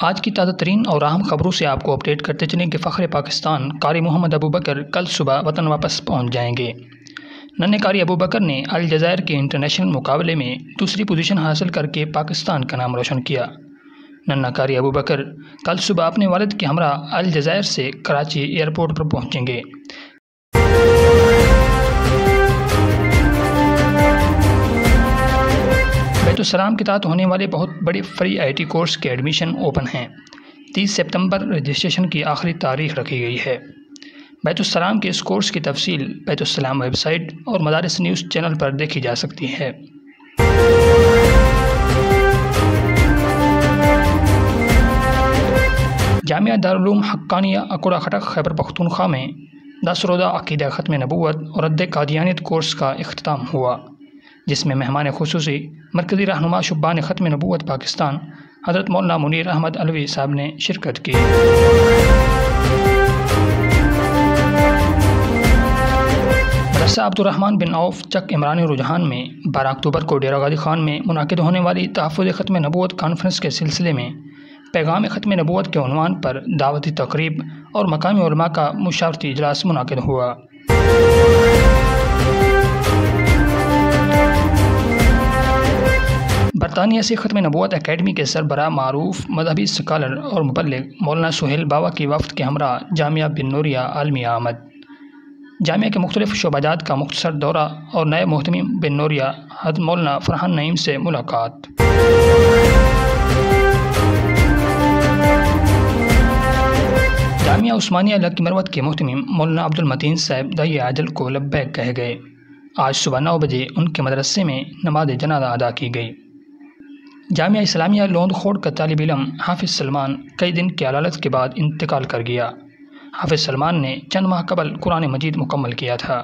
آج کی تازہ ترین اور اہم خبروں سے آپ کو اپڈیٹ کرتے چلیں کہ فخر پاکستان قاری محمد ابوبکر کل صبح وطن واپس پہنچ جائیں گے۔ ننھے قاری ابوبکر نے الجزائر کے انٹرنیشنل مقابلے میں دوسری پوزیشن حاصل کر کے پاکستان کا نام روشن کیا۔ ننھا قاری ابوبکر کل صبح اپنے والد کے ہمراہ الجزائر سے کراچی ایئرپورٹ پر پہنچیں گے۔ بیت السلام کے تحت ہونے والے بہت بڑے فری آئی ٹی کورس کے ایڈمیشن اوپن ہیں۔ 30 سپتمبر رجسٹریشن کی آخری تاریخ رکھی گئی ہے۔ بیت السلام کے اس کورس کی تفصیل بیت السلام ویب سائٹ اور مدارس نیوز چینل پر دیکھی جا سکتی ہے۔ جامعہ دارالعلوم حقانیہ اکوڑا خٹک خیبر پختونخوا میں 10 روزہ عقیدہ ختم نبوت اور رد قادیانیت کورس کا اختتام ہوا، جس میں مہمان خصوصی مرکزی رہنما شبان ختم نبوت پاکستان حضرت مولانا منیر احمد علوی صاحب نے شرکت کی۔ مدرسہ عبدالرحمن بن عوف چک عمرانی رجحان میں 12 اکتوبر کو ڈیرہ غازی خان میں منعقد ہونے والی تحفظ ختم نبوت کانفرنس کے سلسلے میں پیغام ختم نبوت کے عنوان پر دعوتی تقریب اور مقامی علماء کا مشاورتی اجلاس منعقد ہوا۔ برطانیہ سے ختم نبوت اکیڈمی کے سربراہ معروف مذہبی اسکالر اور مبلغ مولانا سہیل بابا کی وفد کے ہمراہ جامعہ بن نوریہ عالمی آمد۔ جامعہ کے مختلف شعبہ جات کا مختصر دورہ اور نئے محتمم بن نوریہ حضرت مولانا فرحان نعیم سے ملاقات۔ جامعہ عثمانیہ لکی مروت کے محتمم مولانا عبدالمتین صاحب داعی عاجل کو لبیک کہہ گئے۔ آج صبح 9 بجے ان کے مدرسے میں نماز جنازہ ادا کی گئی۔ جامعہ اسلامیہ لوند خوڑ کا طالب علم حافظ سلمان کئی دن کی علالت کے بعد انتقال کر گیا۔ حافظ سلمان نے چند ماہ قبل قرآن مجید مکمل کیا تھا۔